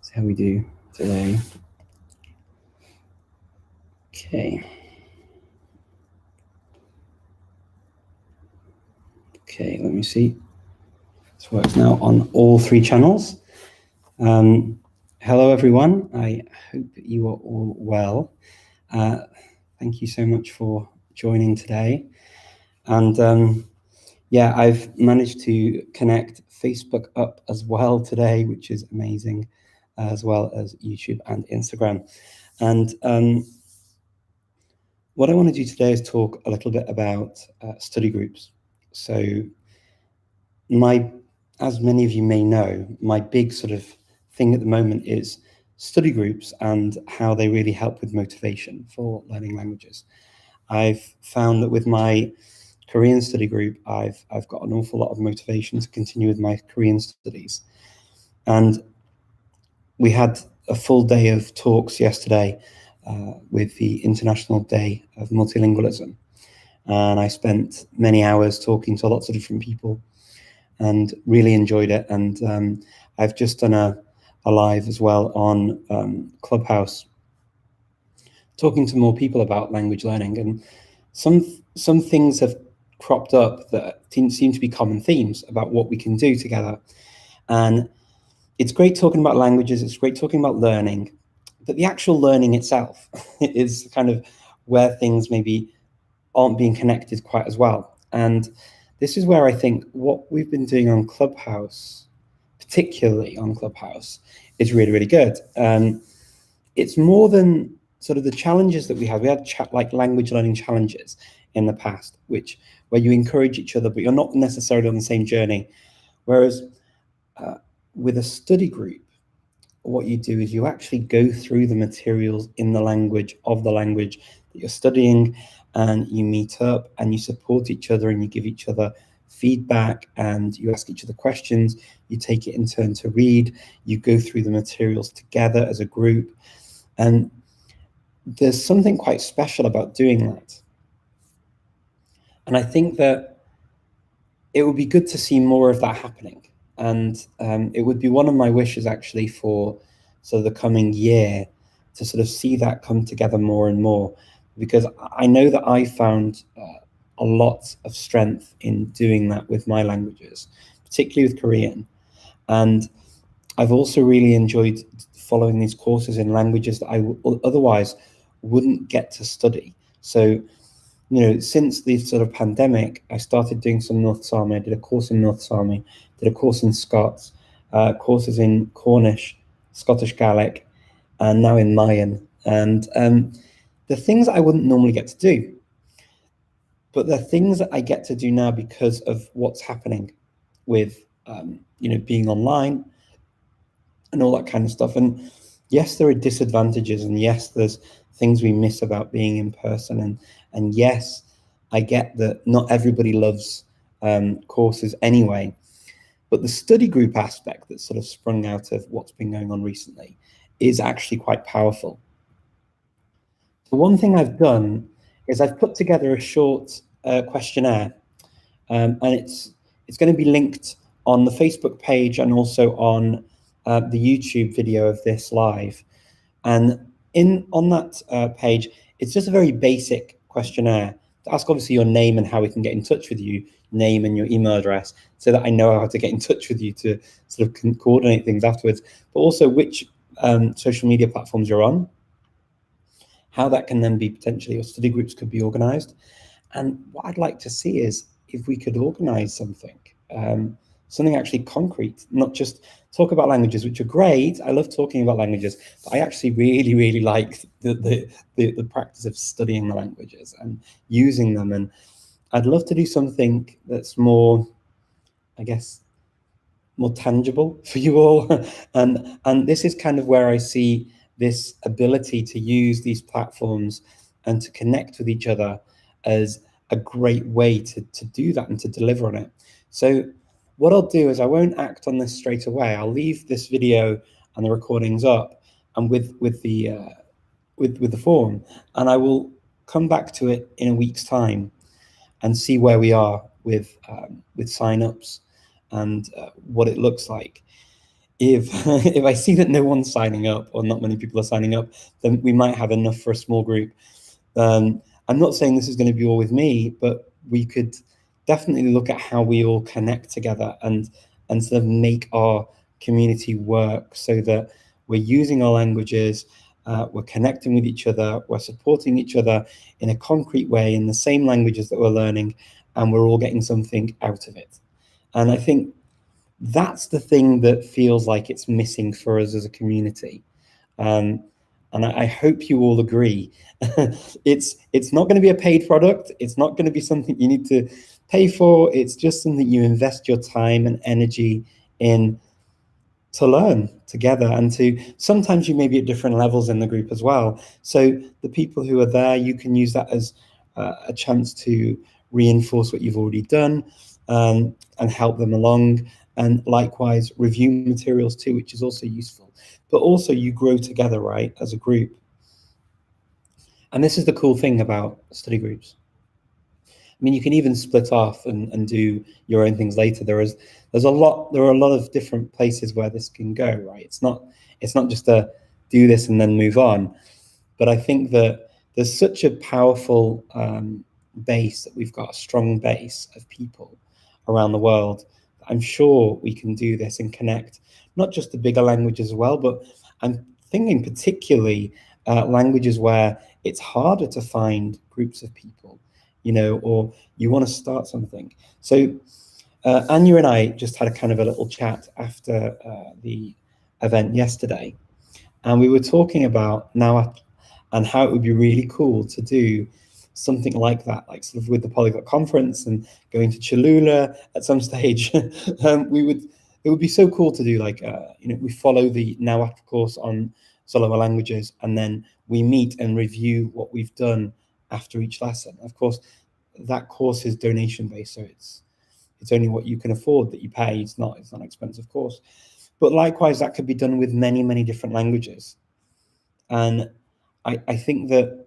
See how we do today. Okay. Okay, let me see. This works now on all three channels. Hello, everyone. I hope you are all well. Thank you so much for joining today. And yeah, I've managed to connect Facebook up as well today, which is amazing, as well as YouTube and Instagram. And what I want to do today is talk a little bit about study groups. So as many of you may know, my big sort of thing at the moment is study groups and how they really help with motivation for learning languages. I've found that with my Korean study group, I've got an awful lot of motivation to continue with my Korean studies. And we had a full day of talks yesterday with the International Day of Multilingualism. And I spent many hours talking to lots of different people and really enjoyed it. And I've just done a live as well on Clubhouse, talking to more people about language learning. And some things have cropped up that seem to be common themes about what we can do together. And it's great talking about languages, it's great talking about learning, but the actual learning itself is kind of where things maybe aren't being connected quite as well. And this is where I think what we've been doing on Clubhouse, particularly on Clubhouse, is really, really good. It's more than sort of the challenges that we had. We had like language learning challenges in the past, where you encourage each other, but you're not necessarily on the same journey. Whereas with a study group, what you do is you actually go through the materials in the language of the language that you're studying, and you meet up and you support each other and you give each other feedback and you ask each other questions. You take it in turn to read. You go through the materials together as a group. And there's something quite special about doing that. And I think that it would be good to see more of that happening. And it would be one of my wishes actually for sort of the coming year to sort of see that come together more and more, because I know that I found a lot of strength in doing that with my languages, particularly with Korean. And I've also really enjoyed following these courses in languages that I otherwise wouldn't get to study. So, since the sort of pandemic, I started doing some North Sami. I did a course in North Sami, did a course in Scots, courses in Cornish, Scottish Gaelic, and now in Mayan. And the things that I wouldn't normally get to do, but the things that I get to do now because of what's happening with, being online and all that kind of stuff. And yes, there are disadvantages, and yes, there's things we miss about being in person. And yes, I get that not everybody loves courses anyway, but the study group aspect that sort of sprung out of what's been going on recently is actually quite powerful. The one thing I've done is I've put together a short questionnaire, and it's going to be linked on the Facebook page and also on the YouTube video of this live. And on that page, it's just a very basic questionnaire to ask obviously your name and how we can get in touch with you, name and your email address, so that I know how to get in touch with you to sort of coordinate things afterwards, but also which social media platforms you're on, how that can then be potentially, your study groups could be organized. And what I'd like to see is if we could organize something actually concrete, not just talk about languages, which are great. I love talking about languages, but I actually really, really like the practice of studying the languages and using them. And I'd love to do something that's more, I guess, more tangible for you all. And this is kind of where I see this ability to use these platforms and to connect with each other as a great way to do that and to deliver on it. So what I'll do is I won't act on this straight away. I'll leave this video and the recordings up and with the form, and I will come back to it in a week's time and see where we are with sign-ups and what it looks like. if if I see that no one's signing up or not many people are signing up, then we might have enough for a small group. I'm not saying this is going to be all with me, but we could definitely look at how we all connect together and sort of make our community work so that we're using our languages, we're connecting with each other, we're supporting each other in a concrete way in the same languages that we're learning, and we're all getting something out of it. And I think that's the thing that feels like it's missing for us as a community. Um, and I hope you all agree. It's not going to be a paid product. It's not going to be something you need to pay for. It's just something you invest your time and energy in to learn together, and to sometimes you may be at different levels in the group as well. So the people who are there, you can use that as a chance to reinforce what you've already done, and help them along, and likewise review materials too, which is also useful. But also you grow together, right, as a group. And this is the cool thing about study groups. I mean, you can even split off and do your own things later. There are a lot of different places where this can go, right? It's not just a do this and then move on. But I think that there's such a powerful base, that we've got a strong base of people around the world. I'm sure we can do this and connect not just the bigger languages as well, but I'm thinking particularly languages where it's harder to find groups of people, or you want to start something. So Anya and I just had a kind of a little chat after the event yesterday, and we were talking about now and how it would be really cool to do something like that, like sort of with the Polyglot Conference and going to Cholula at some stage. It would be so cool to do like, we follow the Nawat course on Zoloa languages, and then we meet and review what we've done after each lesson. Of course, that course is donation based, so it's only what you can afford that you pay. It's not an expensive course. But likewise, that could be done with many, many different languages. And I think that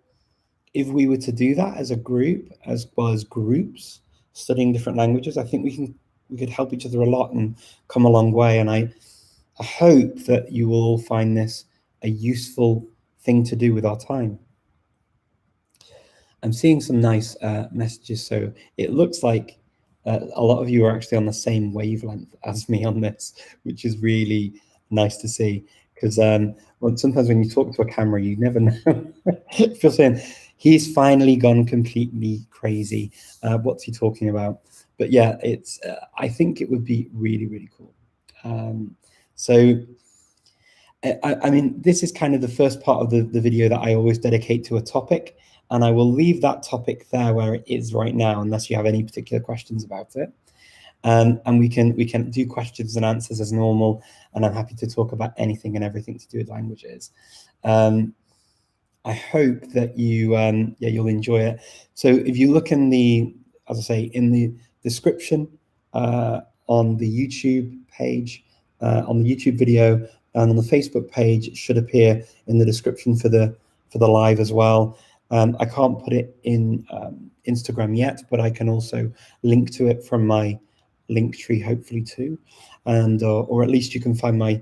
if we were to do that as a group, as well as groups studying different languages, I think we could help each other a lot and come a long way. And I hope that you will all find this a useful thing to do with our time. I'm seeing some nice messages, so it looks like a lot of you are actually on the same wavelength as me on this, which is really nice to see. Because sometimes when you talk to a camera, you never know. If you're saying, he's finally gone completely crazy, what's he talking about? But yeah, it's. I think it would be really, really cool. So I mean, this is kind of the first part of the video that I always dedicate to a topic, and I will leave that topic there where it is right now, unless you have any particular questions about it. And we can do questions and answers as normal, and I'm happy to talk about anything and everything to do with languages. I hope that you'll enjoy it. So if you look in the, as I say, in the description on the YouTube page, on the YouTube video, and on the Facebook page, it should appear in the description for the live as well. I can't put it in Instagram yet, but I can also link to it from my link tree, hopefully too, and or at least you can find my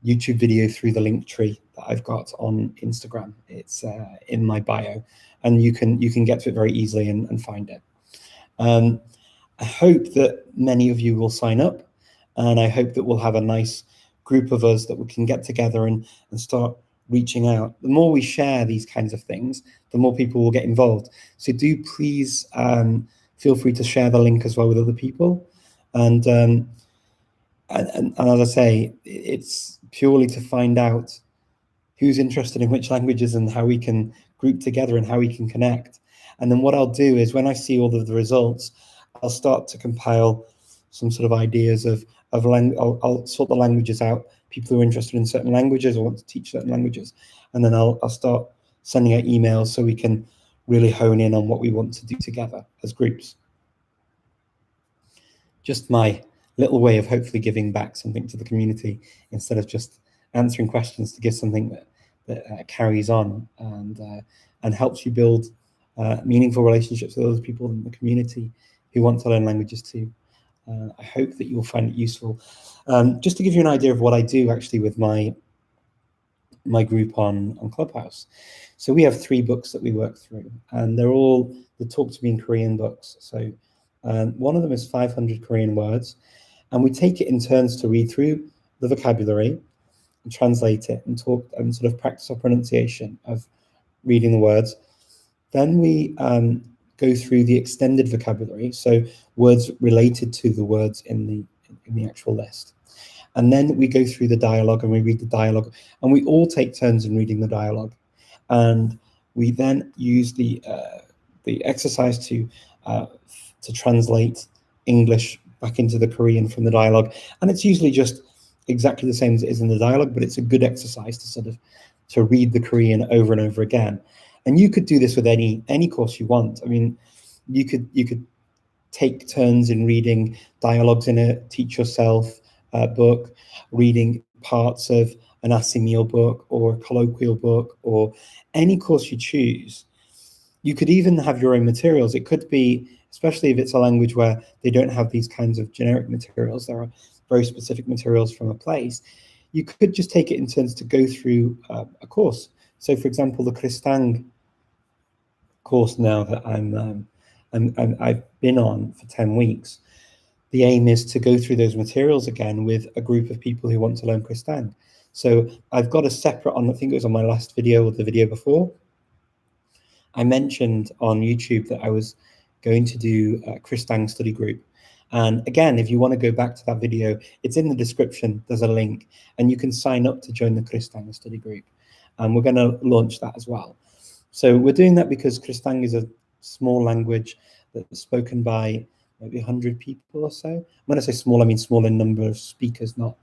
YouTube video through the link tree that I've got on Instagram. It's in my bio, and you can get to it very easily and find it. I hope that many of you will sign up, and I hope that we'll have a nice group of us that we can get together and start reaching out. The more we share these kinds of things, the more people will get involved. So do please feel free to share the link as well with other people. And as I say, it's purely to find out who's interested in which languages and how we can group together and how we can connect. And then what I'll do is when I see all of the results, I'll start to compile some sort of ideas of I'll sort the languages out, people who are interested in certain languages or want to teach certain languages. And then I'll start sending out emails so we can really hone in on what we want to do together as groups. Just my little way of hopefully giving back something to the community instead of just answering questions, to give something that carries on and helps you build meaningful relationships with other people in the community who want to learn languages too. I hope that you'll find it useful. Just to give you an idea of what I do actually with my group on Clubhouse. So we have 3 books that we work through, and they're all the Talk to Me in Korean books. So one of them is 500 Korean words, and we take it in turns to read through the vocabulary and translate it and talk and sort of practice our pronunciation of reading the words. Then we go through the extended vocabulary, so words related to the words in the actual list. And then we go through the dialogue and we read the dialogue, and we all take turns in reading the dialogue. And we then use the exercise to translate English back into the Korean from the dialogue. And it's usually just exactly the same as it is in the dialogue, but it's a good exercise to sort of to read the Korean over and over again. And you could do this with any course you want. I mean, you could take turns in reading dialogues in a teach yourself book, reading parts of an asimil book or a colloquial book, or any course you choose. You could even have your own materials. It could be, especially if it's a language where they don't have these kinds of generic materials, there are very specific materials from a place. You could just take it in turns to go through a course. So, for example, the Kristang course now that I've been on for 10 weeks, the aim is to go through those materials again with a group of people who want to learn Kristang. So I've got a separate, I think it was on my last video or the video before, I mentioned on YouTube that I was going to do a Kristang study group. And again, if you want to go back to that video, it's in the description, there's a link, and you can sign up to join the Kristang study group. And we're going to launch that as well. So we're doing that because Kristang is a small language that's spoken by maybe 100 people or so. When I say small, I mean small in number of speakers, not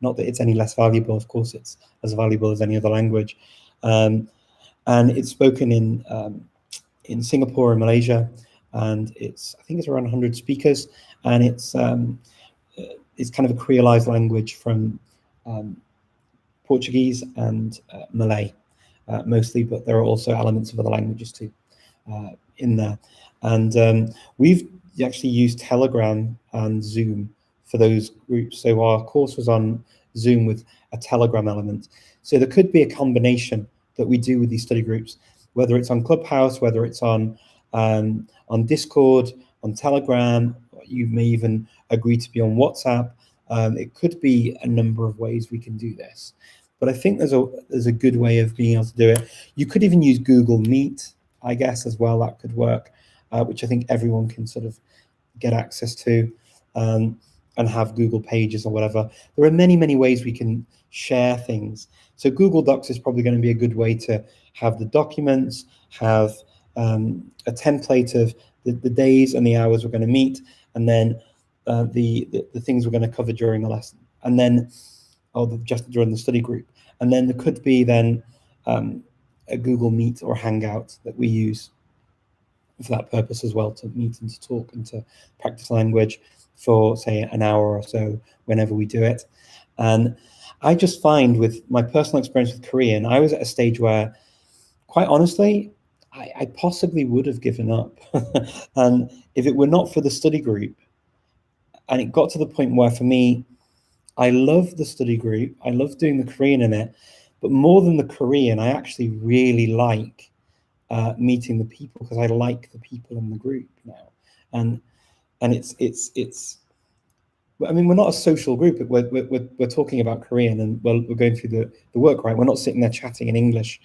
that it's any less valuable. Of course, it's as valuable as any other language. And it's spoken in Singapore and Malaysia, and I think it's around 100 speakers, and it's kind of a creolized language from Portuguese and Malay mostly, but there are also elements of other languages too in there. And we've actually used Telegram and Zoom for those groups. So our course was on Zoom with a Telegram element. So there could be a combination that we do with these study groups, whether it's on Clubhouse, whether it's on Discord, on Telegram. You may even agree to be on WhatsApp. It could be a number of ways we can do this. But I think there's a good way of being able to do it. You could even use Google Meet, I guess, as well. That could work, which I think everyone can sort of get access to, and have Google Pages or whatever. There are many, many ways we can share things. So Google Docs is probably going to be a good way to have the documents, have a template of the days and the hours we're going to meet, and then the things we're going to cover during the lesson, and then just during the study group. And then there could be then a Google Meet or Hangout that we use for that purpose as well, to meet and to talk and to practice language for, say, an hour or so whenever we do it. And I just find, with my personal experience with Korean, I was at a stage where, quite honestly, I possibly would have given up. And if it were not for the study group, and it got to the point where, for me, I love the study group, I love doing the Korean in it, but more than the Korean, I actually really like meeting the people, because I like the people in the group now. And it's I mean, we're not a social group. We're talking about Korean, and we're going through the work, right? We're not sitting there chatting in English,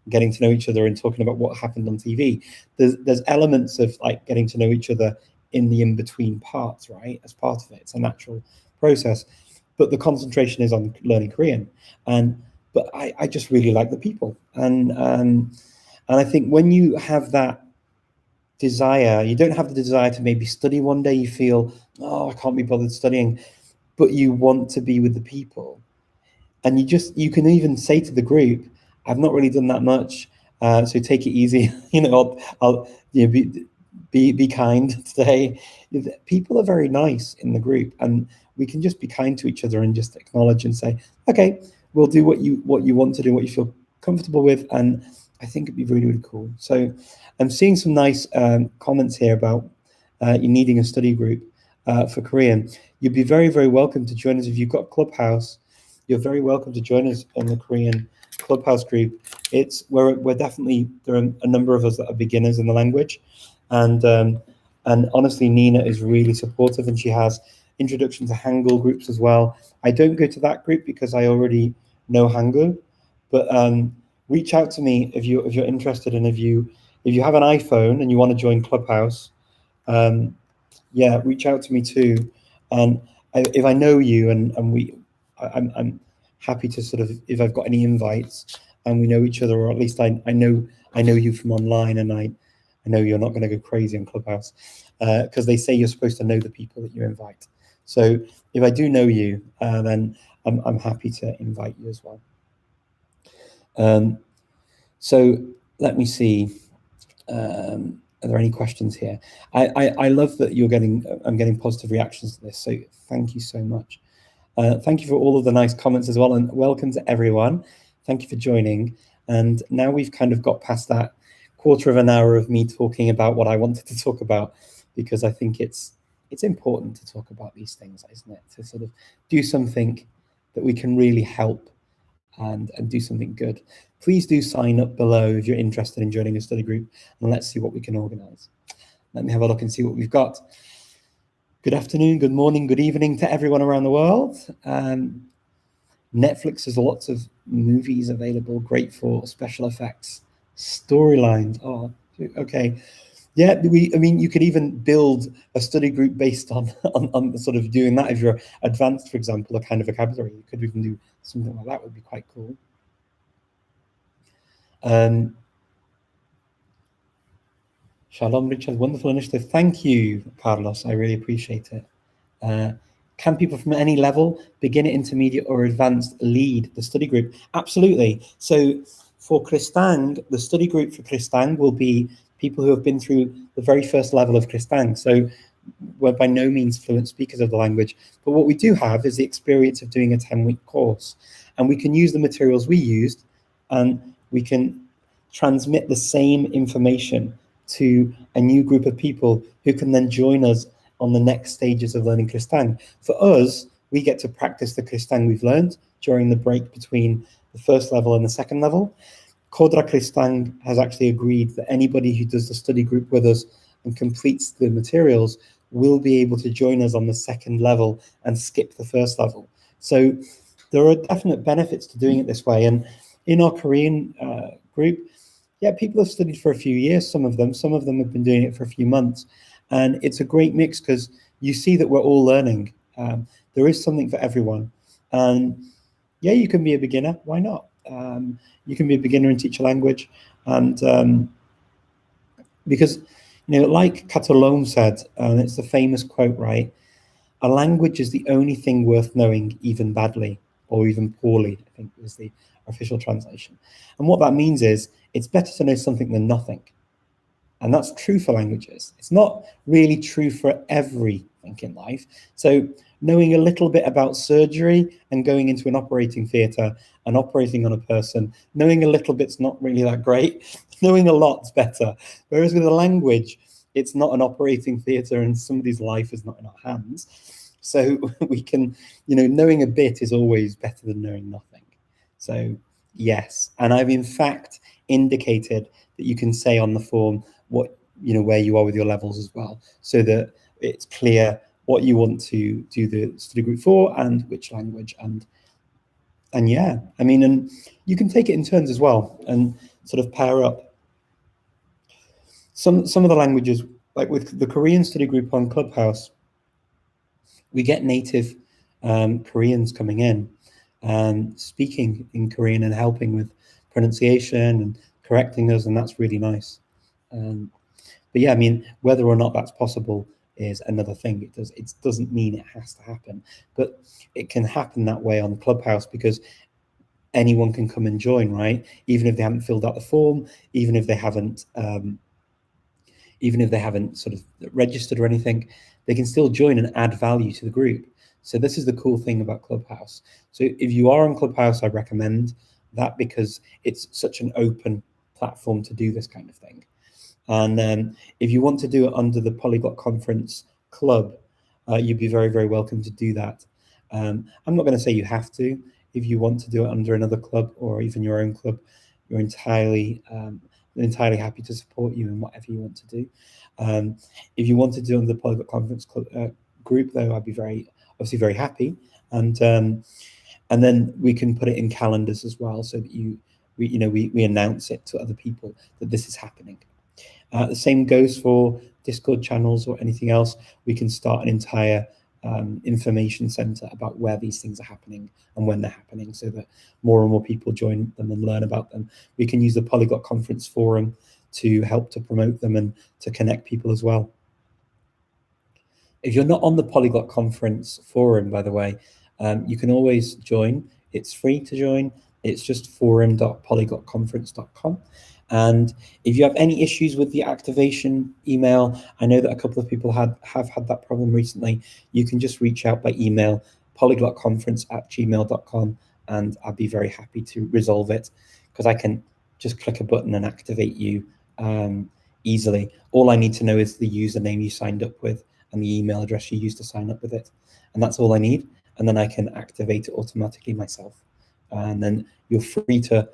getting to know each other and talking about what happened on TV. There's elements of like getting to know each other in the in-between parts, right? As part of it, it's a natural process. But the concentration is on learning Korean, but I just really like the people, and I think when you have that desire, you don't have the desire to maybe study one day. You feel, oh, I can't be bothered studying, but you want to be with the people, and you can even say to the group, I've not really done that much, so take it easy. I'll be kind today. People are very nice in the group, and we can just be kind to each other and just acknowledge and say, okay, we'll do what you want to do, what you feel comfortable with. And I think it'd be really, really cool. So I'm seeing some nice comments here about you needing a study group. for Korean, you'd be very, very welcome to join us. If you've got Clubhouse, you're very welcome to join us on the Korean Clubhouse group. We're definitely, there are a number of us that are beginners in the language, and honestly, Nina is really supportive, and she has introduction to Hangul groups as well. I don't go to that group because I already know Hangul, but reach out to me if you're interested, and if you have an iPhone and you want to join Clubhouse, yeah, reach out to me too. And if I know you and I'm happy to sort of, if I've got any invites and we know each other, or at least I know you from online, and I know you're not going to go crazy on Clubhouse, because they say you're supposed to know the people that you invite. So if I do know you, then I'm happy to invite you as well. So let me see. Are there any questions here? I love that I'm getting positive reactions to this. So thank you so much. Thank you for all of the nice comments as well, and welcome to everyone. Thank you for joining. And now we've kind of got past that quarter of an hour of me talking about what I wanted to talk about, because I think it's important to talk about these things, isn't it? To sort of do something that we can really help and do something good. Please do sign up below if you're interested in joining a study group, and let's see what we can organize. Let me have a look and see what we've got. Good afternoon, good morning, good evening to everyone around the world. Netflix has lots of movies available, great for special effects, storylines. Oh, okay. Yeah, I mean, you could even build a study group based on sort of doing that. If you're advanced, for example, a kind of vocabulary, you could even do something like that. Would be quite cool. Shalom, Richard, wonderful initiative. Thank you, Carlos. I really appreciate it. Can people from any level, beginner, intermediate, or advanced, lead the study group? Absolutely. So for Kristang, the study group for Kristang will be people who have been through the very first level of Kristang. So we're by no means fluent speakers of the language, but what we do have is the experience of doing a 10-week course, and we can use the materials we used, and we can transmit the same information to a new group of people who can then join us on the next stages of learning Kristang. For us, we get to practice the Kristang we've learned during the break between the first level and the second level. Kodra Kristang has actually agreed that anybody who does the study group with us and completes the materials will be able to join us on the second level and skip the first level. So there are definite benefits to doing it this way. And in our Korean group, yeah, people have studied for a few years, some of them have been doing it for a few months. And it's a great mix because you see that we're all learning. There is something for everyone. And yeah, you can be a beginner, why not? You can be a beginner and teach a language. And because, you know, like Catalone said, and it's the famous quote, right? A language is the only thing worth knowing, even badly or even poorly, I think is the official translation. And what that means is it's better to know something than nothing. And that's true for languages. It's not really true for everything in life. So knowing a little bit about surgery and going into an operating theatre and operating on a person, knowing a little bit's not really that great. Knowing a lot's better. Whereas with a language, it's not an operating theatre and somebody's life is not in our hands. So we can, you know, knowing a bit is always better than knowing nothing. So yes, and I've in fact indicated that you can say on the form what, you know, where you are with your levels as well, so that it's clear what you want to do the study group for and which language. And yeah, I mean, and you can take it in turns as well and sort of pair up some of the languages. Like with the Korean study group on Clubhouse, we get native Koreans coming in and speaking in Korean and helping with pronunciation and correcting us, and that's really nice. But yeah, I mean, whether or not that's possible is another thing. It doesn't mean it has to happen, but it can happen that way on Clubhouse because anyone can come and join, right? Even if they haven't filled out the form, even if they haven't sort of registered or anything, they can still join and add value to the group. So this is the cool thing about Clubhouse. So if you are on Clubhouse, I recommend that because it's such an open platform to do this kind of thing. And if you want to do it under the Polyglot Conference Club, you'd be very, very welcome to do that. I'm not going to say you have to. If you want to do it under another club or even your own club, you're entirely happy to support you in whatever you want to do. If you want to do it under the Polyglot Conference group, though, I'd be obviously very happy, and then we can put it in calendars as well, so that we announce it to other people that this is happening. The same goes for Discord channels or anything else. We can start an entire information center about where these things are happening and when they're happening, so that more and more people join them and learn about them. We can use the Polyglot Conference forum to help to promote them and to connect people as well. If you're not on the Polyglot Conference forum, by the way, you can always join. It's free to join. It's just forum.polyglotconference.com. And if you have any issues with the activation email, I know that a couple of people have had that problem recently, you can just reach out by email, polyglotconference@gmail.com, and I'd be very happy to resolve it, because I can just click a button and activate you easily. All I need to know is the username you signed up with and the email address you used to sign up with it. And that's all I need. And then I can activate it automatically myself. And then you're free to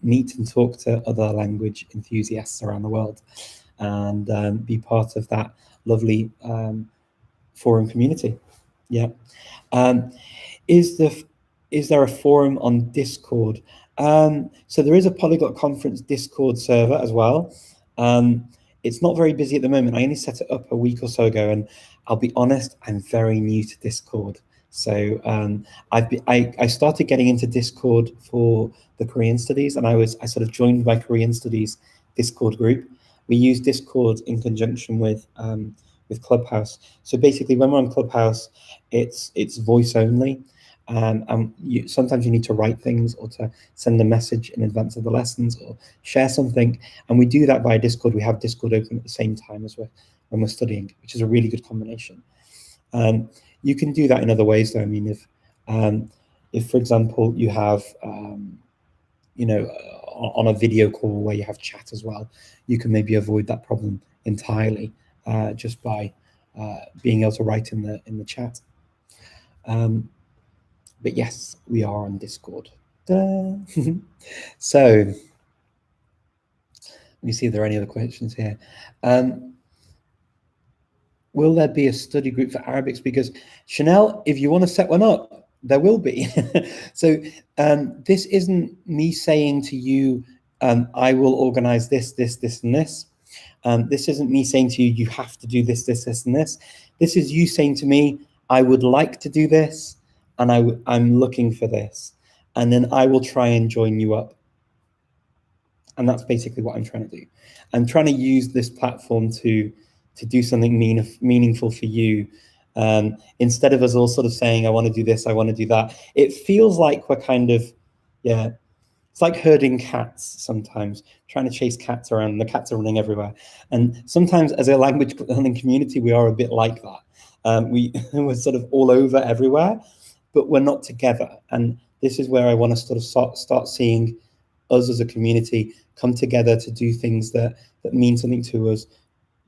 meet and talk to other language enthusiasts around the world, and be part of that lovely forum community. Yeah. Is there a forum on Discord? So there is a Polyglot Conference Discord server as well. It's not very busy at the moment. I only set it up a week or so ago, and I'll be honest, I'm very new to Discord. So I started getting into Discord for the Korean studies, and I sort of joined my Korean studies Discord group. We use Discord in conjunction with Clubhouse. So basically, when we're on Clubhouse, it's voice only. Sometimes you need to write things or to send a message in advance of the lessons or share something, and we do that via Discord. We have Discord open at the same time as when we're studying, which is a really good combination. You can do that in other ways, though. I mean, if for example you have on a video call where you have chat as well, you can maybe avoid that problem entirely just by being able to write in the chat. But yes, we are on Discord. So let me see if there are any other questions here. Will there be a study group for Arabic speakers? Chanel, if you want to set one up, there will be. So this isn't me saying to you, I will organize this, and this. This isn't me saying to you, you have to do this, and this. This is you saying to me, I would like to do this, and I'm looking for this. And then I will try and join you up. And that's basically what I'm trying to do. I'm trying to use this platform to do something meaningful for you. Instead of us all sort of saying, I want to do this, I want to do that. It feels like we're kind of, it's like herding cats sometimes, trying to chase cats around, and the cats are running everywhere. And sometimes as a language learning community, we are a bit like that. We're sort of all over everywhere, but we're not together. And this is where I want to sort of start seeing us as a community come together to do things that mean something to us,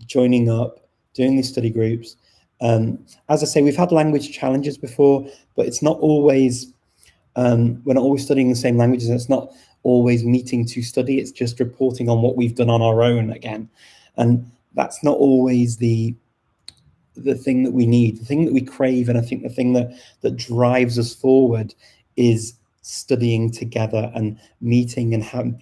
joining up, doing these study groups. As I say, we've had language challenges before, but it's not always, we're not always studying the same languages. It's not always meeting to study. It's just reporting on what we've done on our own again. And that's not always the thing that we need. The thing that we crave, and I think the thing that drives us forward, is studying together and meeting and the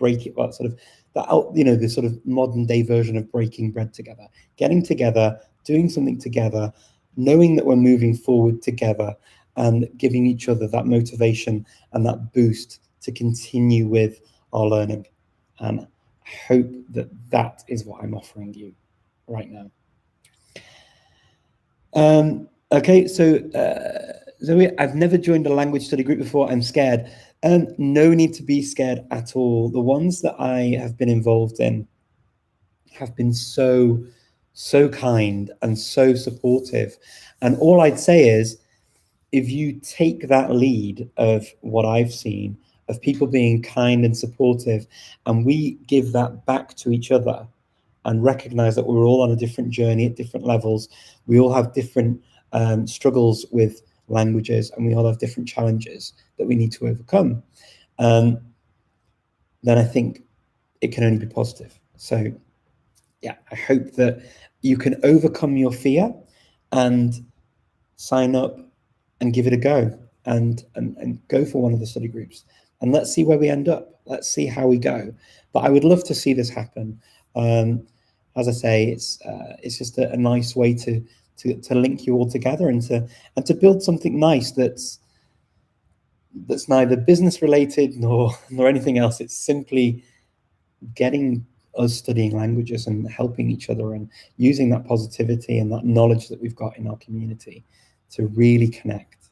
sort of modern day version of breaking bread together, getting together, doing something together, knowing that we're moving forward together, and giving each other that motivation and that boost to continue with our learning. And I hope that is what I'm offering you right now. Okay, so Zoe, I've never joined a language study group before. I'm scared. No need to be scared at all. The ones that I have been involved in have been so kind and so supportive. And all I'd say is, if you take that lead of what I've seen, of people being kind and supportive, and we give that back to each other and recognize that we're all on a different journey at different levels, we all have different struggles with languages, and we all have different challenges that we need to overcome, then I think it can only be positive. So yeah, I hope that you can overcome your fear and sign up and give it a go, and go for one of the study groups, and let's see where we end up. Let's see how we go. But I would love to see this happen. As I say, it's just a nice way to link you all together, and to build something nice that's neither business related nor anything else. It's simply getting us studying languages and helping each other, and using that positivity and that knowledge that we've got in our community to really connect,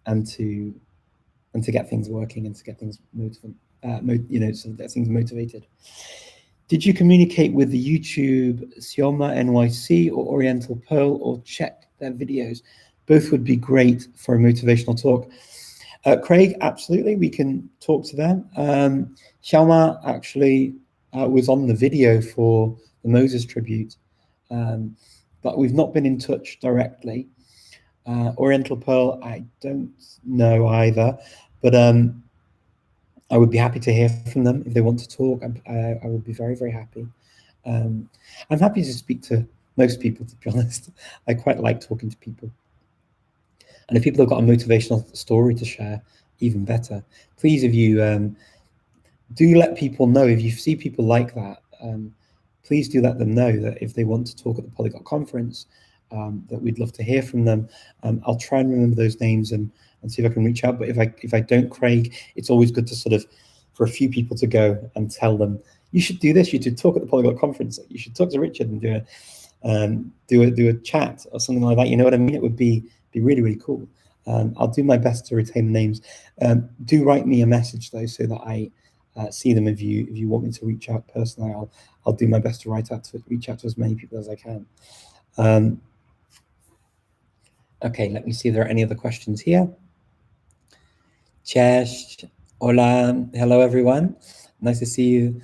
and to get things working, and to get things so get things motivated. Did you communicate with the YouTube Sioma NYC or Oriental Pearl, or check their videos? Both would be great for a motivational talk. Craig, absolutely, we can talk to them. Xiaoma actually was on the video for the Moses tribute, but we've not been in touch directly. Oriental Pearl, I don't know either, but I would be happy to hear from them if they want to talk. I would be very, very happy. I'm happy to speak to most people, to be honest. I quite like talking to people. And if people have got a motivational story to share, even better. Please, if you do let people know, if you see people like that, please do let them know that if they want to talk at the Polyglot Conference, that we'd love to hear from them. I'll try and remember those names and see if I can reach out. But if I don't, Craig, it's always good to sort of, for a few people to go and tell them, you should do this, you should talk at the Polyglot Conference, you should talk to Richard and do a chat or something like that. You know what I mean? It would be really, really cool. I'll do my best to retain the names. Do write me a message though, so that I see them. If you want me to reach out personally, I'll do my best to reach out to as many people as I can. Okay, let me see if there are any other questions here. Cześć, hola, hello everyone. Nice to see you.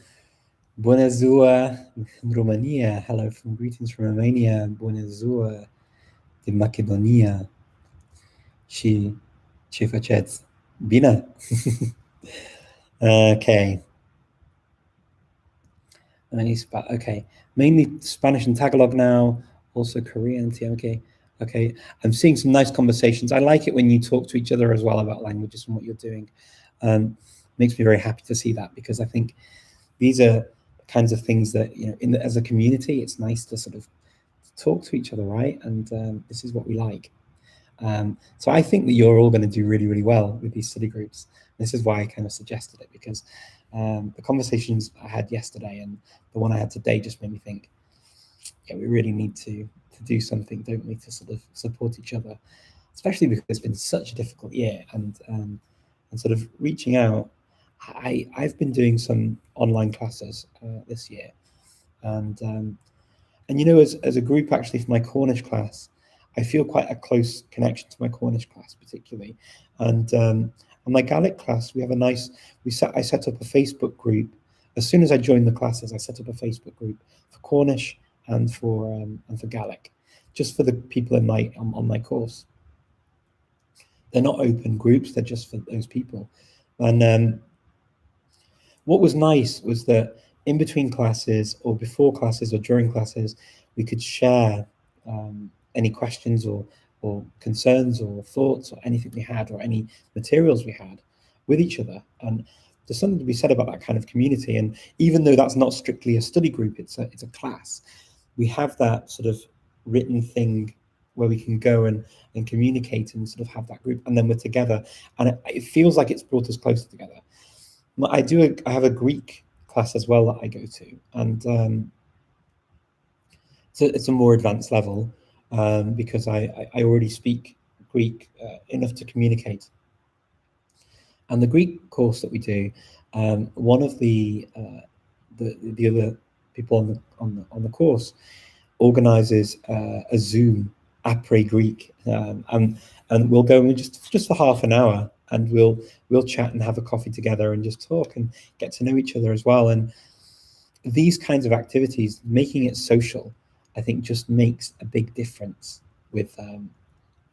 Bună ziua in Romania. Hello from greetings from Romania. Bună ziua din Macedonia. Și ce faceți? Bine. Okay. Okay. Mainly Spanish and Tagalog now, also Korean, okay. I'm seeing some nice conversations. I like it when you talk to each other as well about languages and what you're doing. Makes me very happy to see that, because I think these are the kinds of things that, as a community, it's nice to sort of talk to each other, right? And this is what we like. So I think that you're all going to do really, really well with these study groups. This is why I kind of suggested it, because the conversations I had yesterday and the one I had today just made me think, yeah, we really need to do something, don't we, to sort of support each other, especially because it's been such a difficult year. And sort of reaching out, I've been doing some online classes this year, and as a group, actually, for my Cornish class, I feel quite a close connection to my Cornish class particularly. And on my Gaelic class, we have I set up a Facebook group. As soon as I joined the classes, I set up a Facebook group for Cornish and for Gaelic, just for the people on my course. They're not open groups, they're just for those people. And what was nice was that in between classes, or before classes, or during classes, we could share any questions or concerns or thoughts or anything we had, or any materials we had, with each other. And there's something to be said about that kind of community. And even though that's not strictly a study group, it's a class, we have that sort of written thing where we can go and communicate and sort of have that group, and then we're together, and it feels like it's brought us closer together. I have a Greek class as well that I go to, and so it's a more advanced level, because I already speak Greek enough to communicate. And the Greek course that we do, one of the other people on the course organises a Zoom après Greek, and we'll go in just for half an hour, and we'll chat and have a coffee together and just talk and get to know each other as well. And these kinds of activities, making it social, I think just makes a big difference with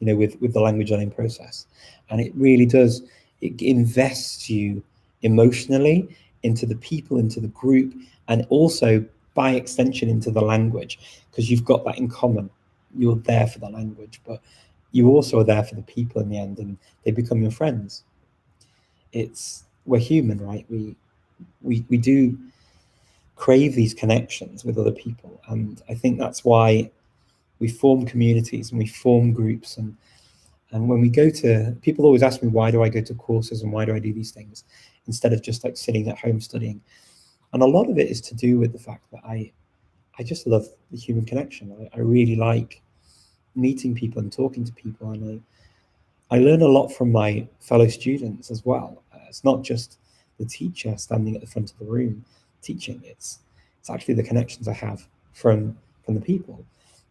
with the language learning process. And it really does, it invests you emotionally into the people, into the group, and also by extension into the language, because you've got that in common. You're there for the language, but you also are there for the people in the end, and they become your friends. We're human, right? We do crave these connections with other people, and I think that's why we form communities and we form groups. And when we go to, people always ask me, why do I go to courses and why do I do these things instead of just like sitting at home studying? And a lot of it is to do with the fact that I just love the human connection. I really like meeting people and talking to people, and I learn a lot from my fellow students as well. It's not just the teacher standing at the front of the room teaching. It's actually the connections I have from the people.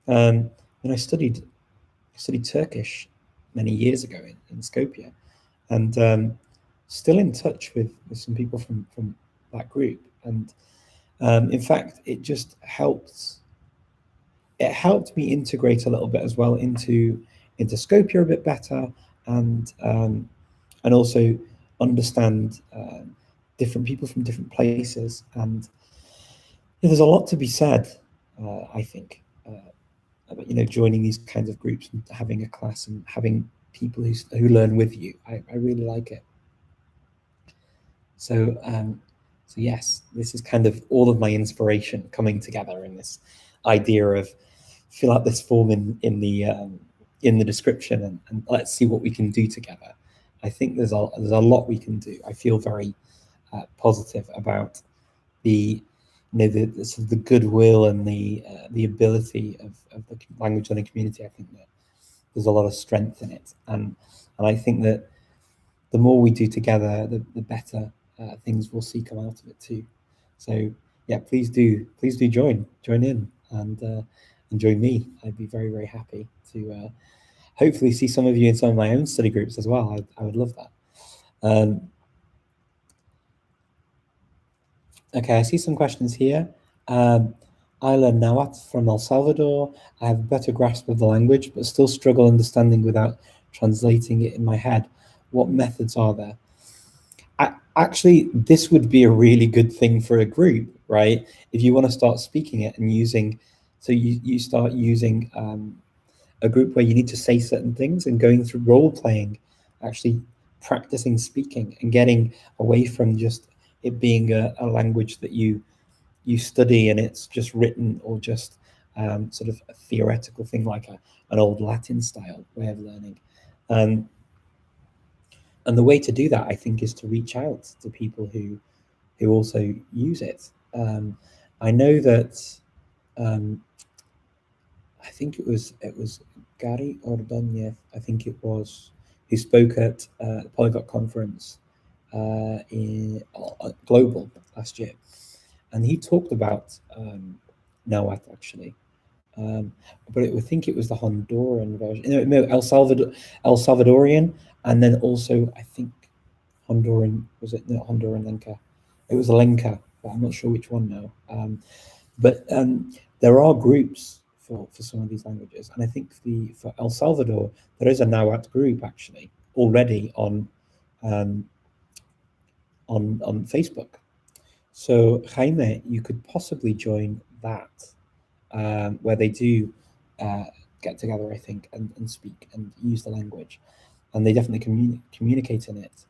And I studied Turkish many years ago in Skopje, and still in touch with some people from that group. And in fact, it just helped. It helped me integrate a little bit as well into Skopje a bit better, and also understand different people from different places. And there's a lot to be said, I think, about joining these kinds of groups and having a class and having people who learn with you. I really like it. So yes, this is kind of all of my inspiration coming together in this idea of fill out this form in the description, and let's see what we can do together. I think there's a lot we can do. I feel very positive about the sort of the goodwill and the ability of the language learning community. I think that there's a lot of strength in it, and I think that the more we do together, the better things we'll see come out of it too. So yeah, please do join in and join me. I'd be very, very happy to hopefully see some of you in some of my own study groups as well. I would love that. Okay, I see some questions here. Ayla Nawat from El Salvador. I have a better grasp of the language, but still struggle understanding without translating it in my head. What methods are there? Actually, this would be a really good thing for a group, right? If you want to start speaking it and using, so you start using a group where you need to say certain things and going through role playing, actually practicing speaking and getting away from just it being a language that you study and it's just written, or just sort of a theoretical thing like an old Latin style way of learning. And the way to do that, I think, is to reach out to people who also use it. I know that I think it was Gary Ordonez, I think it was, who spoke at the Polyglot Conference in Global last year, and he talked about Nahuatl actually, but I think it was the Honduran version. No, El Salvadorian, and then also I think Honduran, was it not Honduran Lenca? It was a Lenca, but I'm not sure which one now. But there are groups for some of these languages, and I think for El Salvador there is a Nahuatl group actually already on Facebook. So Jaime, you could possibly join that, where they do get together, I think, and speak and use the language, and they definitely communicate in it.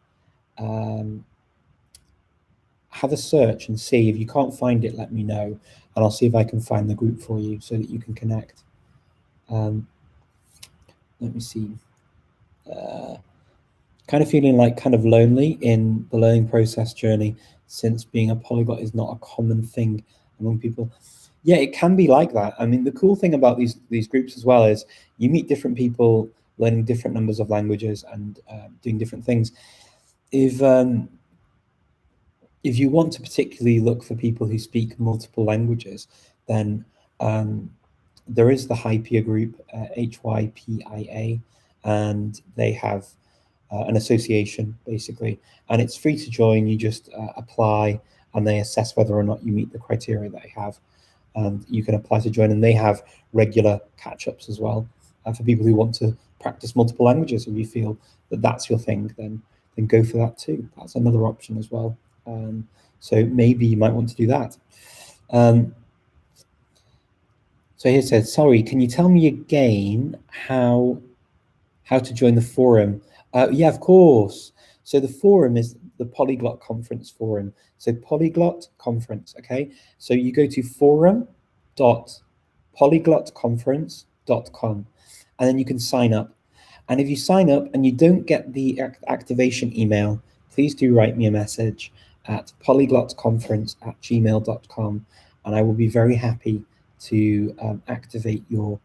Have a search and see. If you can't find it, let me know, and I'll see if I can find the group for you so that you can connect. Let me see. Kind of feeling like kind of lonely in the learning process journey, since being a polyglot is not a common thing among people. Yeah, it can be like that. I mean, the cool thing about these groups as well is you meet different people learning different numbers of languages and doing different things. If you want to particularly look for people who speak multiple languages, then there is the Hypia group, HYPIA, and they have an association basically, and it's free to join. You just apply, and they assess whether or not you meet the criteria that they have, and you can apply to join. And they have regular catch-ups as well for people who want to practice multiple languages. If you feel that that's your thing, then go for that too. That's another option as well. So maybe you might want to do that. So here it says, sorry, can you tell me again how to join the forum? Yeah, of course. So the forum is the Polyglot Conference forum. So Polyglot Conference, okay? So you go to forum.polyglotconference.com and then you can sign up. And if you sign up and you don't get the activation email, please do write me a message at polyglotconference@gmail.com and I will be very happy to activate your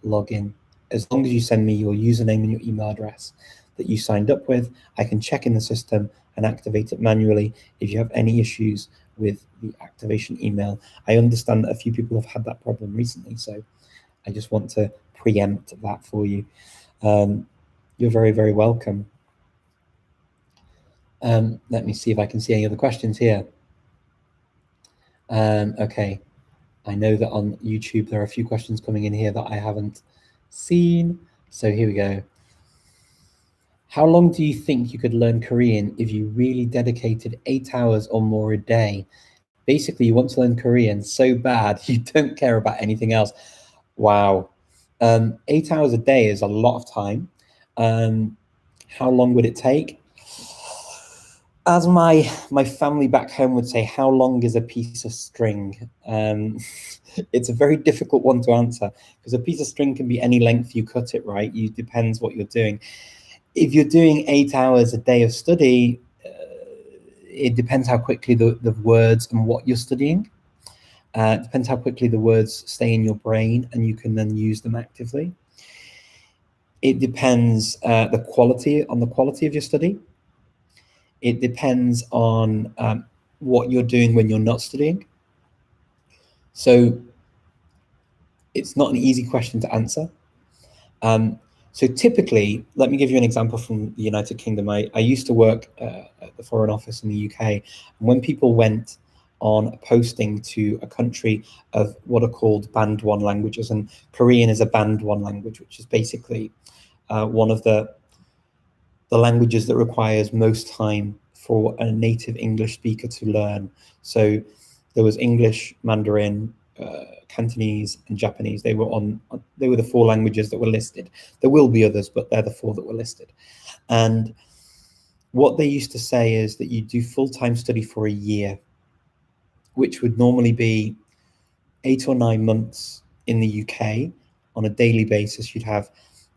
login. As long as you send me your username and your email address that you signed up with, I can check in the system and activate it manually. If you have any issues with the activation email, I understand that a few people have had that problem recently, so I just want to preempt that for you. You're very, very welcome. Let me see if I can see any other questions here. Okay, I know that on YouTube there are a few questions coming in here that I haven't seen, so here we go. How long do you think you could learn Korean if you really dedicated 8 hours or more a day? Basically, you want to learn Korean so bad you don't care about anything else. Wow. 8 hours a day is a lot of time. How long would it take? As my family back home would say, how long is a piece of string? It's a very difficult one to answer because a piece of string can be any length you cut it, right? It depends what you're doing. If you're doing 8 hours a day of study, it depends how quickly the words and what you're studying. It depends how quickly the words stay in your brain and you can then use them actively. It depends the quality of your study. It depends on what you're doing when you're not studying. So it's not an easy question to answer. So typically, let me give you an example from the United Kingdom. I used to work at the Foreign Office in the UK. And when people went on a posting to a country of what are called Band 1 languages, and Korean is a Band 1 language, which is basically one of the languages that requires most time for a native English speaker to learn. So there was English, Mandarin, Cantonese, and Japanese. They were the 4 languages that were listed. There will be others, but they're the 4 that were listed. And what they used to say is that you do full-time study for a year, which would normally be 8 or 9 months in the UK. On a daily basis, you'd have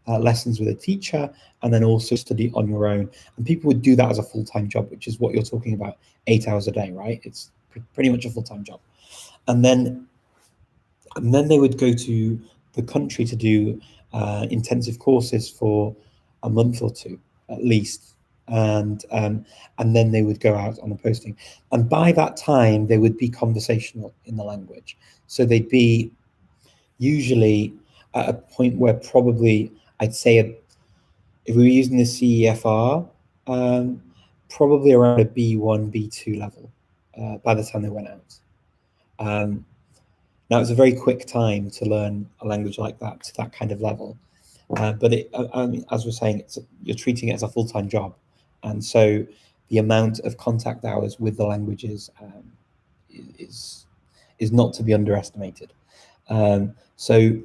lessons with a teacher and then also study on your own. And people would do that as a full-time job, which is what you're talking about, 8 hours a day, right? It's pretty much a full-time job. And then they would go to the country to do intensive courses for a month or 2 at least. And then they would go out on a posting. And by that time, they would be conversational in the language. So they'd be usually at a point where probably I'd say if we were using the CEFR, probably around a B1, B2 level by the time they went out. Now, it's a very quick time to learn a language like that to that kind of level. But as we're saying, you're treating it as a full-time job. And so the amount of contact hours with the languages is not to be underestimated. So